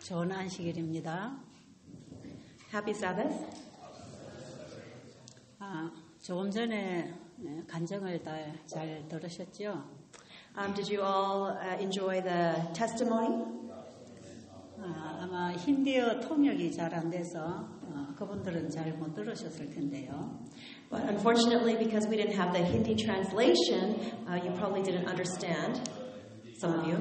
좋은 안식일입니다. Happy Sabbath. 조금 전에 간증을 잘 들으셨죠? Did you all enjoy the testimony? 아마 힌디어 통역이 잘 안 돼서 그분들은 잘 못 들으셨을 텐데요. But unfortunately, because we didn't have the Hindi translation, you probably didn't understand, some of you.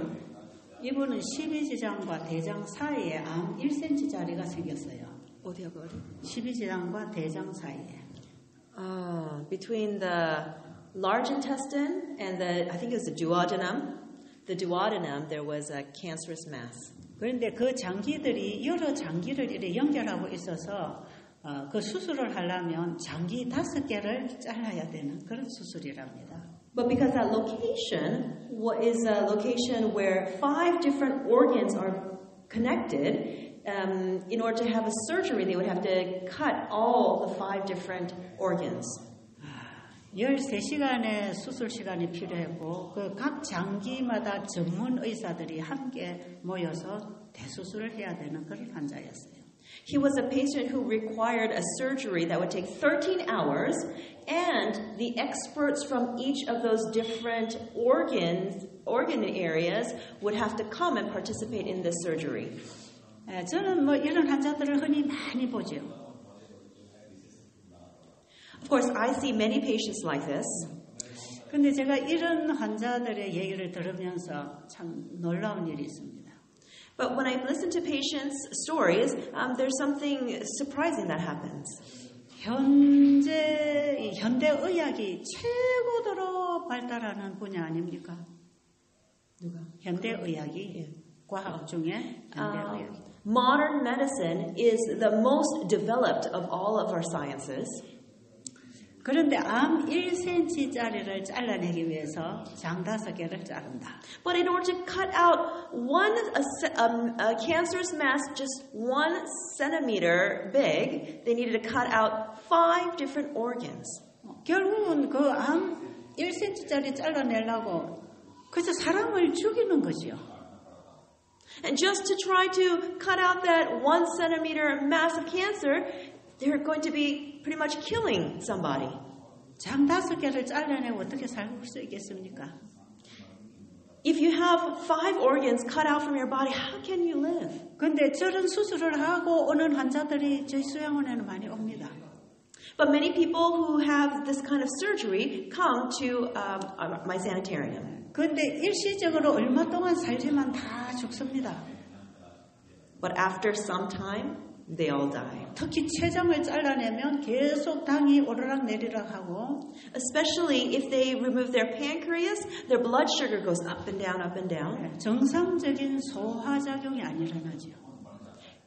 이분은 12지장과 대장 사이에 암 1cm짜리가 생겼어요. 어디야, 어디? 12지장과 대장 사이에. Between the large intestine and I think it was the duodenum, there was a cancerous mass. 그런데 그 장기들이 여러 장기를 이렇게 연결하고 있어서 그 수술을 하려면 장기 5개를 잘라야 되는 그런 수술이랍니다. But because that location is a location where 5 different organs are connected, in order to have a surgery, they would have to cut all the 5 different organs. 13시간의 수술 시간이 필요했고 그 각 장기마다 전문 의사들이 함께 모여서 대수술을 해야 되는 그런 환자였어요. He was a patient who required a surgery that would take 13 hours, and the experts from each of those different organ areas would have to come and participate in this surgery. 저는 이런 환자들을 흔히 많이 보죠. Of course, I see many patients like this. 근데 제가 이런 환자들의 얘기를 들으면서 참 놀라운 일이 있습니다. But when I listen to patients' stories, there's something surprising that happens. 현대 의학이 최고도로 발달하는 분야 아닙니까? 누가? 현대 의학이 과학 중에 현대 의학. Modern medicine is the most developed of all of our sciences. 그런데 암 1cm짜리를 잘라내기 위해서 장 5개를 자른다. But in order to cut out a cancerous mass just 1 centimeter big, they needed to cut out 5 different organs. 결국은 그 암 1cm짜리 잘라내려고 그래서 사람을 죽이는 거죠. And just to try to cut out that 1 centimeter mass of cancer, they're going to be pretty much killing somebody. 장 5개를 잘라내고 어떻게 살 수 있겠습니까? If you have 5 organs cut out from your body, how can you live? 근데 저런 수술을 하고 오는 환자들이 저희 수양원에는 많이 옵니다. But many people who have this kind of surgery come to my sanitarium. 근데 일시적으로 얼마 동안 살지만 다 죽습니다. But after some time, they all die. 특히 췌장을 잘라내면 계속 당이 오르락 내리락 하고, especially if they remove their pancreas, their blood sugar goes up and down, up and down. 정상적인 소화작용이 안 일어나죠.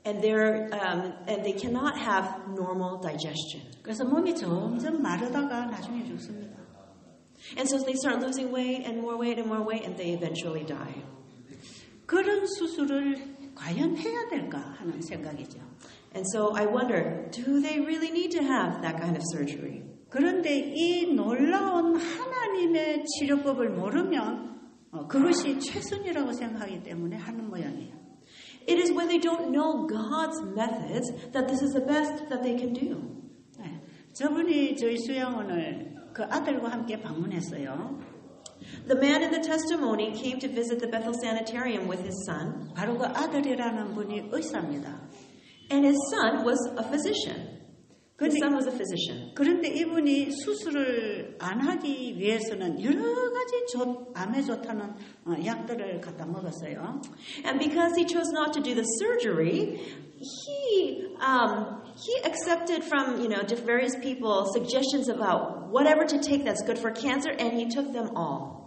And they cannot have normal digestion. 그래서 몸이 점점 마르다가 나중에 죽습니다. And so they start losing weight and more weight and more weight, and they eventually die. 그런 수술을 과연 해야 될까 하는 생각이죠. And so I wonder, do they really need to have that kind of surgery? 그런데 이 놀라운 하나님의 치료법을 모르면 그것이 최선이라고 생각하기 때문에 하는 모양이에요. It is when they don't know God's methods that this is the best that they can do. 네, 저분이 저희 수양원을 그 아들과 함께 방문했어요. The man in the testimony came to visit the Bethel Sanitarium with his son. 바로 그 아들이라는 분이 의사입니다. And his son was a physician. His son was a physician. 그런데 이분이 수술을 안 하기 위해서는 여러 가지 암에 좋다는 약들을 갖다 먹었어요. And because he chose not to do the surgery, he accepted from various people suggestions about whatever to take that's good for cancer, and he took them all.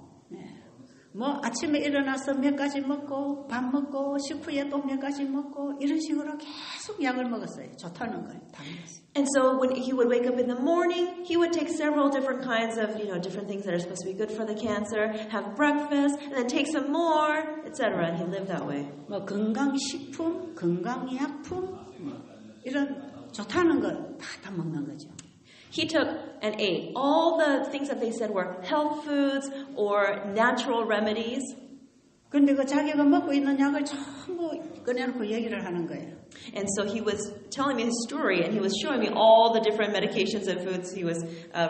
뭐 아침에 일어나서 몇 가지 먹고 밥 먹고 식후에 또 몇 가지 먹고 이런 식으로 계속 약을 먹었어요. 좋다는 걸 다 먹었어요. And so when he would wake up in the morning, he would take several different kinds of different things that are supposed to be good for the cancer, have breakfast, and then take some more, etc. And he lived that way. 뭐 건강식품, 건강약품 이런 좋다는 걸 다 먹는 거죠. He took and ate all the things that they said were health foods or natural remedies. 근데 그 자기가 먹고 있는 약을 전부 꺼내놓고 얘기를 하는 거예요. And so he was telling me his story, and he was showing me all the different medications and foods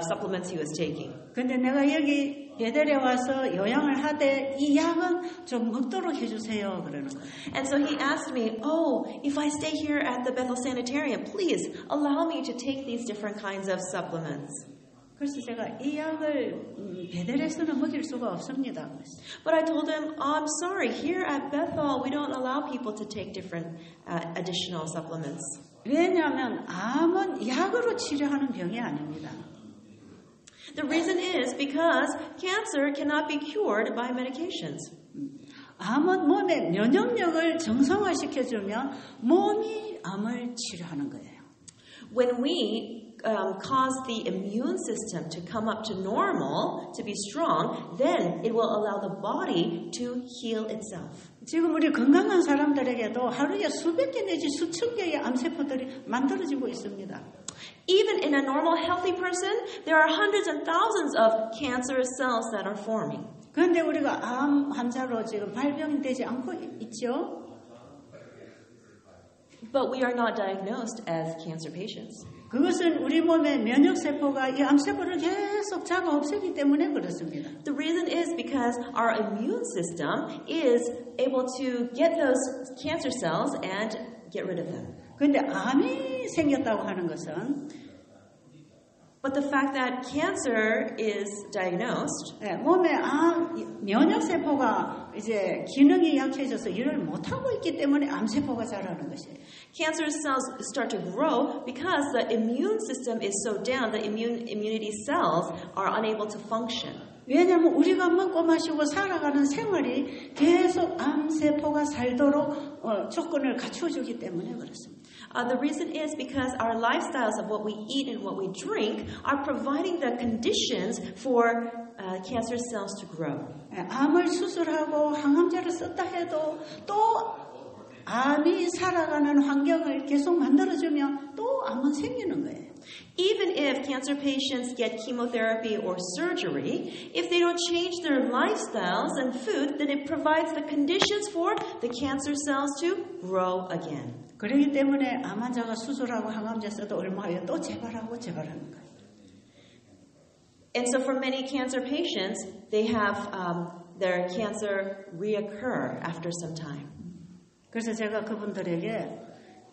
supplements he was taking. 근데 내가 여기 베델에 와서 요양을 하되 이 약은 좀 먹도록 해주세요. 그러는 거예요. And so he asked me, oh, if I stay here at the Bethel Sanitarium, please allow me to take these different kinds of supplements. 그래서 제가 이 약을 베델에서는 먹일 수가 없습니다. But I told him, oh, I'm sorry, here at Bethel, we don't allow people to take different additional supplements. 왜냐하면 암은 약으로 치료하는 병이 아닙니다. The reason is because cancer cannot be cured by medications. 암은 몸의 면역력을 정상화시켜주면 몸이 암을 치료하는 거예요. When we cause the immune system to come up to normal, to be strong, then it will allow the body to heal itself. 지금 우리 건강한 사람들에게도 하루에 수백 개 내지 수천 개의 암세포들이 만들어지고 있습니다. Even in a normal healthy person, there are hundreds and thousands of cancerous cells that are forming. 그런데 우리가 암 환자로 지금 발병되지 않고 있죠? But we are not diagnosed as cancer patients. 그것은 우리 몸의 면역세포가 이 암세포를 계속 잡아 없애기 때문에 그렇습니다. The reason is because our immune system is able to get those cancer cells and get rid of them. 그런데 암이 생겼다고 하는 것은 But the fact that cancer is diagnosed, 몸에 면역세포가 이제 기능이 약해져서 일을 못하고 있기 때문에 암세포가 자라는 것이에요. cancer cells start to grow because the immune system is so down, the immunity cells are unable to function. 왜냐하면 우리가 먹고 마시고 살아가는 생활이 계속 암세포가 살도록 조건을 갖춰주기 때문에 그렇습니다. The reason is because our lifestyles of what we eat and what we drink are providing the conditions for cancer cells to grow. 암을 수술하고 항암제를 썼다 해도 또 암이 살아가는 환경을 계속 만들어주면 또 암은 생기는 거예요. Even if cancer patients get chemotherapy or surgery, if they don't change their lifestyles and food, then it provides the conditions for the cancer cells to grow again. 그렇기 때문에 암 환자가 수술하고 항암제 써도 얼마예요? 또 재발하고 재발하는 거예요. And so for many cancer patients, they have their cancer reoccur after some time. 그래서 제가 그분들에게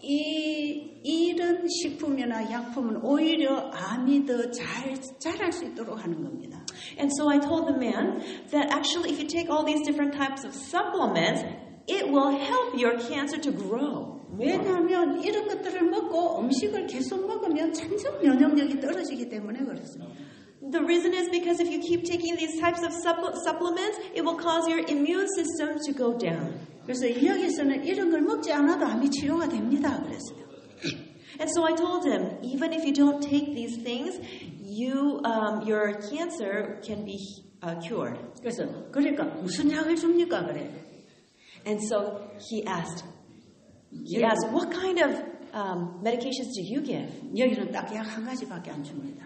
이런 식품이나 약품은 오히려 암이 더 잘 자랄 수 있도록 하는 겁니다. And so I told the man that actually if you take all these different types of supplements, it will help your cancer to grow. 왜냐하면 이런 것들을 먹고 음식을 계속 먹으면 점점 면역력이 떨어지기 때문에 그렇습니다. The reason is because if you keep taking these types of supplements, it will cause your immune system to go down. 그래서 여기서는 이런 걸 먹지 않아도 암이 치료가 됩니다. 그랬어요. And so I told him, even if you don't take these things, your cancer can be cured. 그래서 그러니까 무슨 약을 줍니까? 그래. And so he asked, what kind of medications do you give? 여기는 딱 약 한 가지밖에 안 줍니다.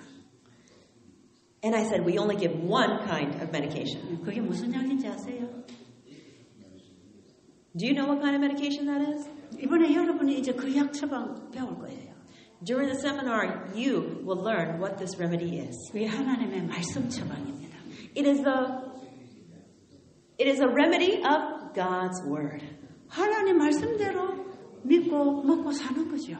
And I said, we only give one kind of medication. 그게 무슨 약인지 아세요? Do you know what kind of medication that is? 이번에 여러분이 이제 그 약 처방 배울 거예요. During the seminar, you will learn what this remedy is. 그게 하나님의 말씀 처방입니다. It is a remedy of God's word. 하나님 말씀대로 믿고 먹고 사는 거죠.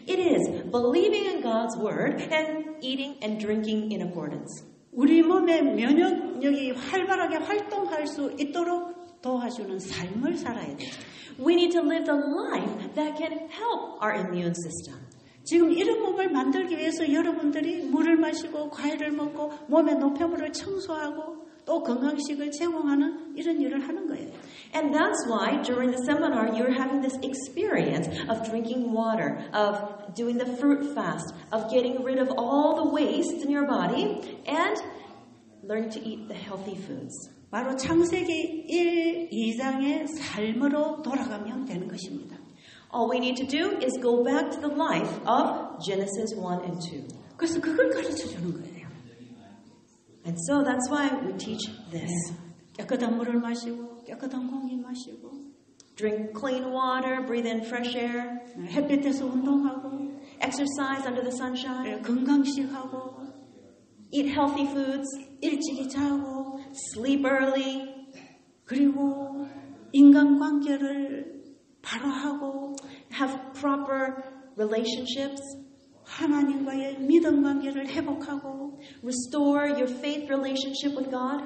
It is believing in God's word and eating and drinking in accordance. 우리 몸의 면역력이 활발하게 활동할 수 있도록 도와주는 삶을 살아야 되죠. We need to live the life that can help our immune system. 지금 이런 몸을 만들기 위해서 여러분들이 물을 마시고 과일을 먹고 몸의 노폐물을 청소하고 또 건강식을 제공하는 이런 일을 하는 거예요. And that's why during the seminar you're having this experience of drinking water, of doing the fruit fast, of getting rid of all the waste in your body, and learning to eat the healthy foods. 바로 창세기 1, 2장의 삶으로 돌아가면 되는 것입니다. All we need to do is go back to the life of Genesis 1 and 2. 그래서 그걸 가르쳐 주는 거예요. And so that's why we teach this. 깨끗한 물을 마시고 깨끗한 공기 마시고 drink clean water, breathe in fresh air, 햇빛에서 운동하고 exercise under the sunshine, 건강식하고 eat healthy foods, 일찍이 자고 sleep early, 그리고 인간관계를 바로 하고 have proper relationships, 하나님과의 믿음 관계를 회복하고 restore your faith relationship with God.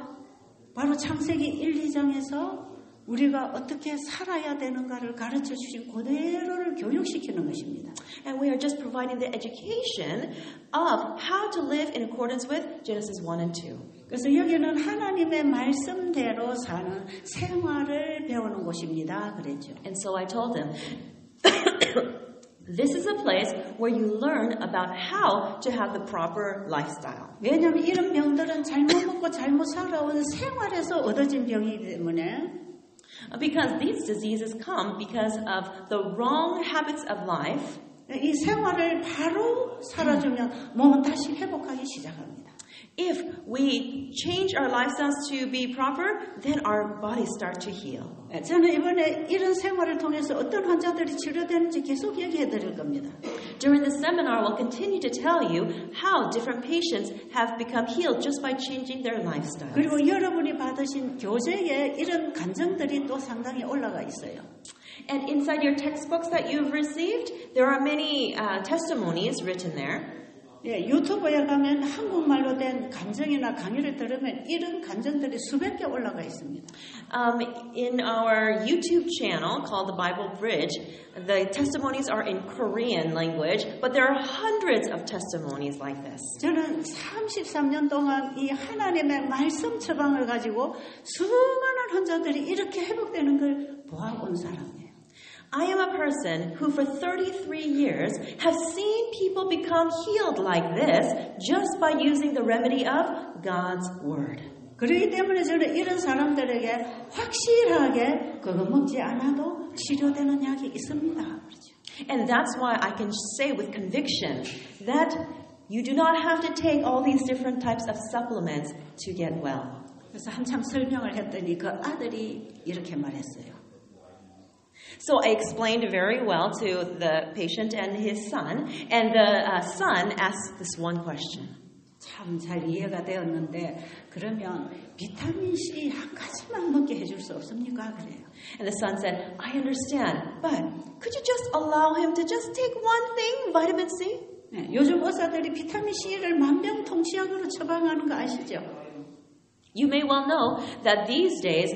바로 창세기 1, 2장에서 우리가 어떻게 살아야 되는가를 가르쳐 주신 그대로를 교육시키는 것입니다. And we are just providing the education of how to live in accordance with Genesis 1 and 2. 그래서 여기는 하나님의 말씀대로 사는 생활을 배우는 곳입니다. 그랬죠. And so I told him, this is a place where you learn about how to have the proper lifestyle. 왜냐하면 이런 병들은 잘못 먹고 잘못 살아온 생활에서 얻어진 병이기 때문에 Because these diseases come because of the wrong habits of life. 이 생활을 바로 살아주면 몸은 다시 회복하기 시작합니다. If we change our lifestyles to be proper, then our bodies start to heal. 저는 이번에 이런 생활을 통해서 어떤 환자들이 치료되는지 계속 얘기해 드릴 겁니다. During the seminar, we'll continue to tell you how different patients have become healed just by changing their lifestyle. 그리고 여러분이 받으신 교재에 이런 간증들이 또 상당히 올라가 있어요. And inside your textbooks that you've received, there are many testimonies written there. 예, 유튜브에 가면 한국말로 된 간증이나 강의를 들으면 이런 간증들이 수백 개 올라가 있습니다. In our YouTube channel called The Bible Bridge, the testimonies are in Korean language, but there are hundreds of testimonies like this. 저는 33년 동안 이 하나님의 말씀 처방을 가지고 수많은 환자들이 이렇게 회복되는 걸 보아온 사람이에요. I am a person who for 33 years have seen people become healed like this just by using the remedy of God's Word. 그렇기 때문에 저는 이런 사람들에게 확실하게 그거 먹지 않아도 치료되는 약이 있습니다. 그렇죠? And that's why I can say with conviction that you do not have to take all these different types of supplements to get well. 그래서 한참 설명을 했더니 그 아들이 이렇게 말했어요. So I explained very well to the patient and his son, and the son asked this one question. 참 잘 이해가 되었는데 그러면 비타민 C 한 가지만 먹게 해줄 수 없습니까? 그래요. And the son said, I understand, but could you just allow him to just take one thing, vitamin C? 네, 요즘 의사들이 비타민 C를 만병통치약으로 처방하는 거 아시죠? You may well know that these days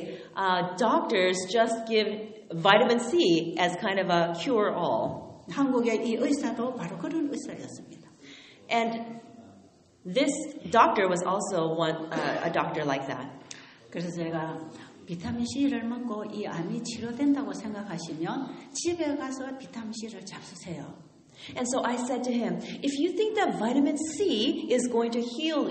doctors just give vitamin C as kind of a cure-all. 한국의 이 의사도 바로 그런 의사였습니다. And this doctor was also a doctor like that. 그래서 제가 비타민 C를 먹고 이 암이 치료된다고 생각하시면 집에 가서 비타민 C를 잡수세요. And so I said to him, if you think that vitamin C is going to heal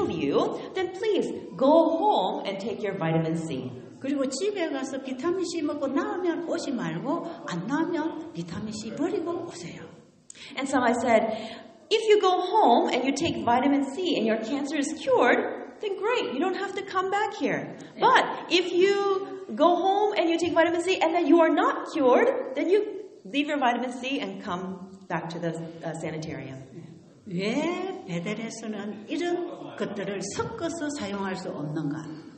you, then please go home and take your vitamin C. 그리고 집에 가서 비타민 C 먹고 나오면 오지 말고 안 나오면 비타민 C 버리고 오세요. And so I said, if you go home and you take vitamin C and your cancer is cured, then great, you don't have to come back here. But if you go home and you take vitamin C and then you are not cured, then you leave your vitamin C and come back to the sanitarium. 왜 베델에서는 이런 것들을 섞어서 사용할 수 없는가?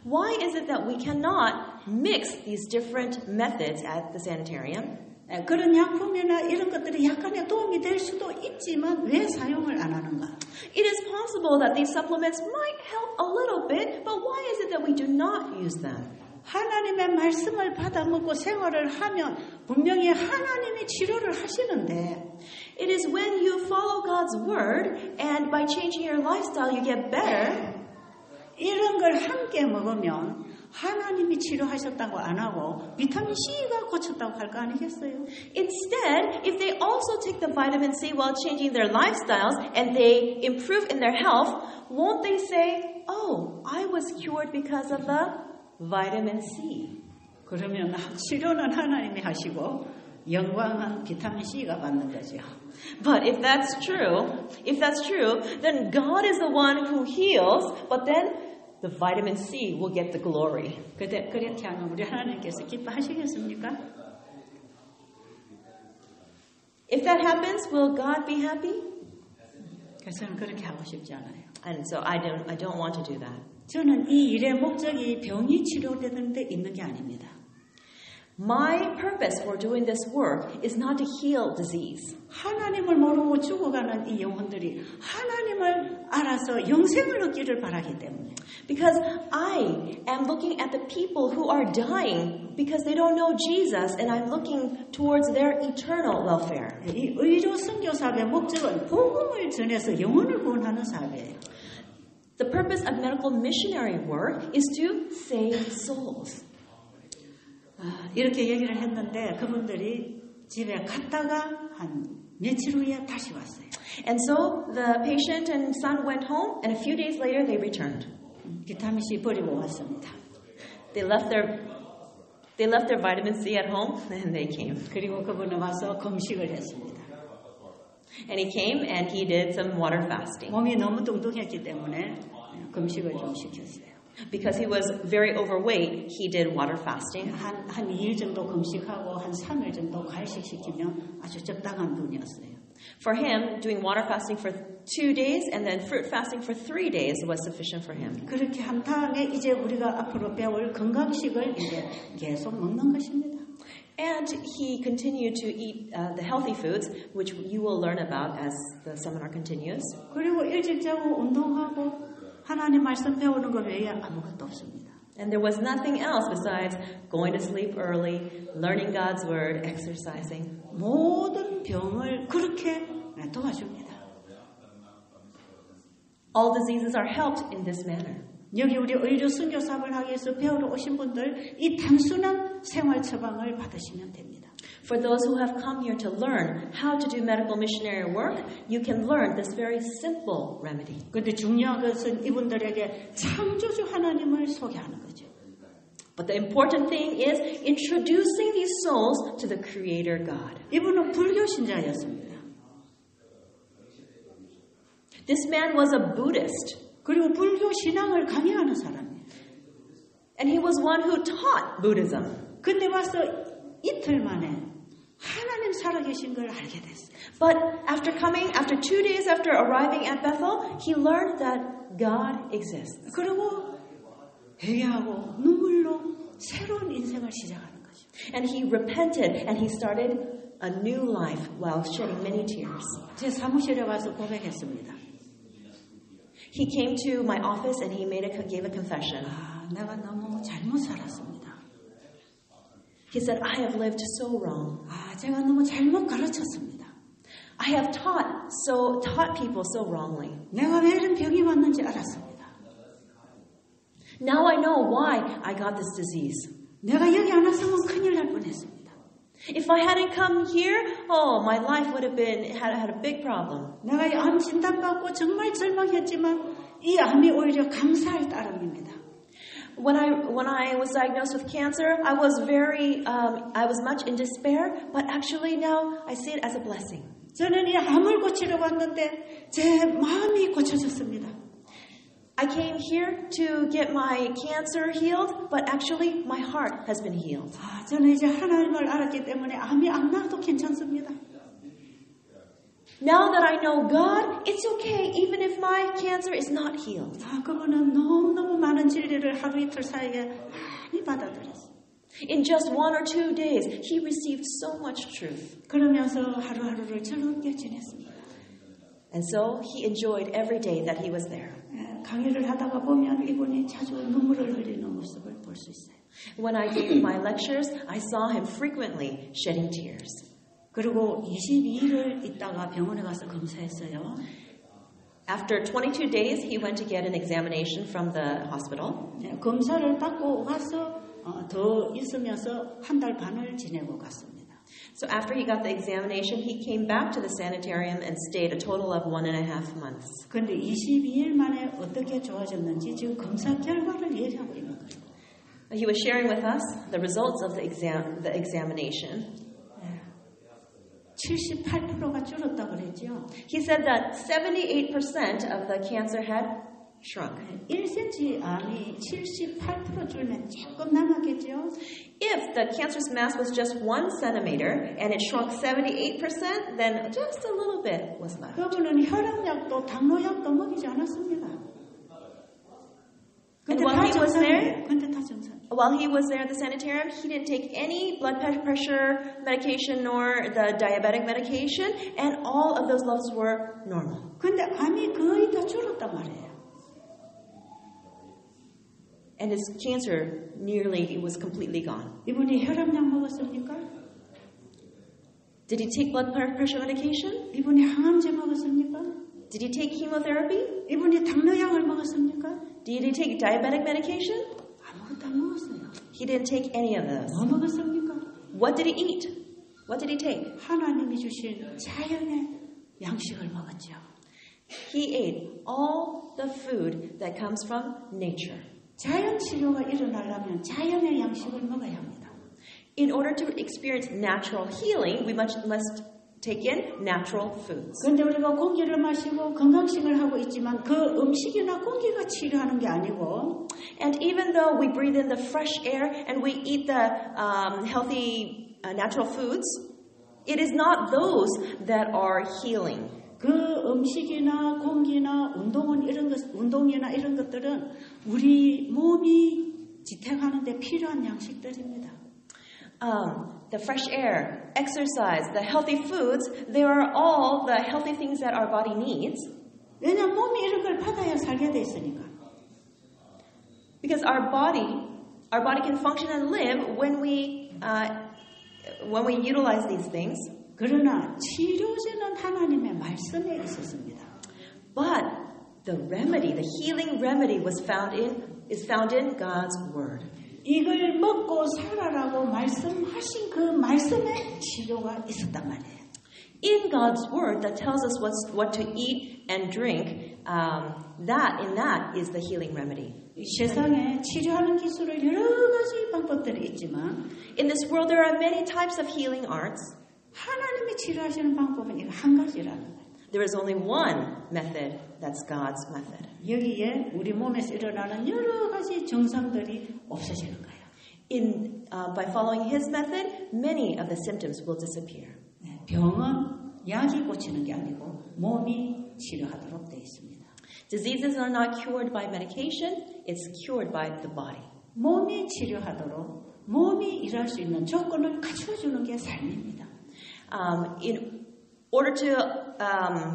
Why is it that we cannot mix these different methods at the sanitarium? 그런 약품이나 이런 것들이 약간의 도움이 될 수도 있지만 왜 사용을 안 하는가? It is possible that these supplements might help a little bit, but why is it that we do not use them? 하나님의 말씀을 받아먹고 생활을 하면 분명히 하나님이 치료를 하시는데 It is when you follow God's word and by changing your lifestyle you get better. 이런 걸 함께 먹으면 하나님이 치료하셨다고 안 하고 비타민 C가 고쳤다고 할 거 아니겠어요? Instead, if they also take the vitamin C while changing their lifestyles and they improve in their health, won't they say, oh, I was cured because of the vitamin C? 그러면 치료는 하나님이 하시고 영광은 비타민 C가 받는 거죠. But if that's true, then God is the one who heals, but then the vitamin C will get the glory. 그렇게 하면 우리 하나님께서 기뻐하시겠습니까? If that happens, will God be happy? 그래서 저는 그렇게 하고 싶지 않아요. And so I don't want to do that. 저는 이 일의 목적이 병이 치료되는 데 있는 게 아닙니다. My purpose for doing this work is not to heal disease. 하나님을 모르고 죽어가는 이 영혼들이 하나님을 알아서 영생을 얻기를 바라기 때문에. Because I am looking at the people who are dying because they don't know Jesus, and I'm looking towards their eternal welfare. 이 의료선교 사업의 목적은 복음을 전해서 영혼을 구원하는 사업이에요. The purpose of medical missionary work is to save souls. 이렇게 얘기를 했는데 그분들이 집에 갔다가 한 며칠 후에 다시 왔어요. And so the patient and son went home, and a few days later they returned. 비타민 C 버리고 왔습니다. They left their vitamin C at home, and they came. 그리고 그분은 와서 금식을 했습니다. And he came and he did some water fasting. 몸이 너무 뚱뚱했기 때문에 금식을 좀 시켰어요. Because he was very overweight, he did water fasting. 한 2일 정도 금식하고 한 3일 정도 갈식시키면 아주 적당한 분이었어요. For him, doing water fasting for 2 days and then fruit fasting for 3 days was sufficient for him. 그렇게 한 다음에 이제 우리가 앞으로 배울 건강식을 이제 계속 먹는 것입니다. And he continued to eat the healthy foods, which you will learn about as the seminar continues. 그리고 일찍 자고 운동하고 하나님 말씀 배우는 것 외에 아무것도 없습니다. And there was nothing else besides going to sleep early, learning God's word, exercising. 모든 병을 그렇게 도와줍니다. All diseases are helped in this manner. 여기 우리 의료 선교 사업을 하기 위해서 배우러 오신 분들 이 단순한 생활 처방을 받으시면 됩니다. For those who have come here to learn how to do medical missionary work, you can learn this very simple remedy. 그런데 중요한 것은 이분들에게 창조주 하나님을 소개하는 거죠. But the important thing is introducing these souls to the Creator God. 이분은 불교 신자였습니다. This man was a Buddhist. 그리고 불교 신앙을 강의하는 사람이에요. And he was one who taught Buddhism. 근데 와서 이틀 만에 하나님 살아계신 걸 알게 됐어요. But after 2 days after arriving at Bethel, he learned that God exists. 그리고 회개하고 눈물로 새로운 인생을 시작하는 거죠. And he repented and he started a new life while shedding many tears. 제 사무실에 와서 고백했습니다. He came to my office and he gave a confession. 내가 너무 잘못 살았습니다. He said, I have lived so wrong. 제가 너무 잘못 가르쳤습니다. I have taught people so wrongly. 내가 왜 이런 병이 왔는지 알았습니다. Now I know why I got this disease. 내가 여기 안 왔으면 큰일 날 뻔했습니다. If I hadn't come here, my life would have had a big problem. 내가 이 암 진단받고 정말 절망했지만 이 암이 오히려 감사할 따름입니다. When I was diagnosed with cancer, I was much in despair, but actually now I see it as a blessing. 저는 이 암을 고치러 왔는데 제 마음이 고쳐졌습니다. I came here to get my cancer healed, but actually my heart has been healed. 저는 이제 하나님을 알았기 때문에 암이 안 나도 괜찮습니다. Now that I know God, it's okay even if my cancer is not healed. 그분은 너무너무 많은 진리를 하루 이틀 사이에 많이 받아들였어요. In just 1 or 2 days, he received so much truth. 그러면서 하루하루를 즐겁게 지냈습니다. And so he enjoyed every day that he was there. 강의를 하다가 보면 이분이 자주 눈물을 흘리는 모습을 볼 수 있어요. When I gave my lectures, I saw him frequently shedding tears. 그리고 22일을 있다가 병원에 가서 검사했어요. After 22 days, he went to get an examination from the hospital. 검사를 받고 와서 더 있으면서 1달 반을 지내고 갔습니다. So after he got the examination, he came back to the sanitarium and stayed a total of 1.5 months. 그런데 22일 만에 어떻게 좋아졌는지 지금 검사 결과를 얘기하고 있는 거예요. He was sharing with us the results of the examination. 78%가 줄었다고 그랬죠. He said that 78% of the cancer had shrunk. 1cm 암이 78% 줄면 조금 남았겠죠? If the cancerous mass was just 1 centimeter and it shrunk 78%, then just a little bit was left. 그분은 혈압약도 당뇨약도 먹이지 않았습니다. And while he was there, 근데 다 정상. while he was there at the sanitarium, he didn't take any blood pressure medication nor the diabetic medication, and all of those levels were normal. 근데 암이 거의 다 줄었단 말이에요. And his cancer it was completely gone. 이분이 혈압약 먹었습니까? Did he take blood pressure medication? 이분이 항암제 먹었습니까? Did he take chemotherapy? 이분이 당뇨약을 먹었습니까? Did he take diabetic medication? 아무것도 안 먹었어요. He didn't take any of those. 뭐 먹었습니까? What did he eat? What did he take? 하나님이 주신 자연의 양식을 먹었죠. He ate all the food that comes from nature. 자연 치료가 일어나려면 자연의 양식을 먹어야 합니다. In order to experience natural healing, we must take in natural foods. 그런데 우리가 공기를 마시고 건강식을 하고 있지만 그 음식이나 공기가 치료하는 게 아니고 And even though we breathe in the fresh air and we eat the healthy natural foods, it is not those that are healing. 그 음식이나 공기나 운동이나 이런 것들은 우리 몸이 지탱하는데 필요한 양식들입니다. The fresh air, exercise, the healthy foods, they are all the healthy things that our body needs. 왜냐하면 몸이 이런 걸 받아야 살게 돼 있으니까. Because our body can function and live when we utilize these things. 그러나 치료제는 하나님의 말씀에 있었습니다. But the remedy, the healing remedy, is found in God's word. 이걸 먹고 살아라고 말씀하신 그 말씀에 치료가 있었단 말이에요. In God's word that tells us what to eat and drink, that is the healing remedy. 이 세상에 치료하는 기술을 여러 가지 방법들이 있지만 In this world there are many types of healing arts. 하나님이 치료하시는 방법은 이거 한 가지라는 거예요. There is only one method, that's God's method. 여기에 우리 몸에서 일어나는 여러 가지 증상들이 없어지는 거예요. By following His method, many of the symptoms will disappear. 병은 약이 고치는 게 아니고 몸이 치료하도록 되어 있습니다. Diseases are not cured by medication, it's cured by the body. 몸이 치료하도록 몸이 일할 수 있는 조건을 갖춰주는 게 삶입니다. In order to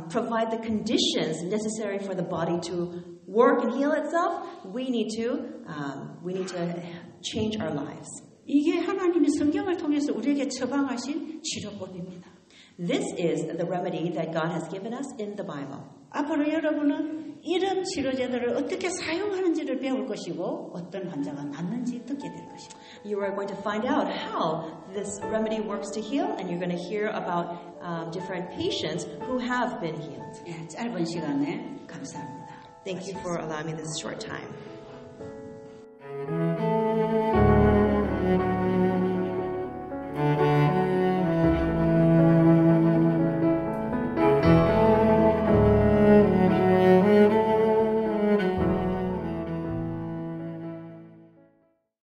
provide the conditions necessary for the body to work and heal itself, we need to change our lives. 이게 하나님이 성경을 통해서 우리에게 처방하신 치료법입니다. This is the remedy that God has given us in the Bible. 앞으로 여러분은 이런 치료제들을 어떻게 사용하는지를 배울 것이고 어떤 환자가 낫는지 듣게 될 것입니다. You are going to find out how this remedy works to heal, and you're going to hear about different patients who have been healed. 짧은 시간에 감사합니다. Thank you for allowing me this short time.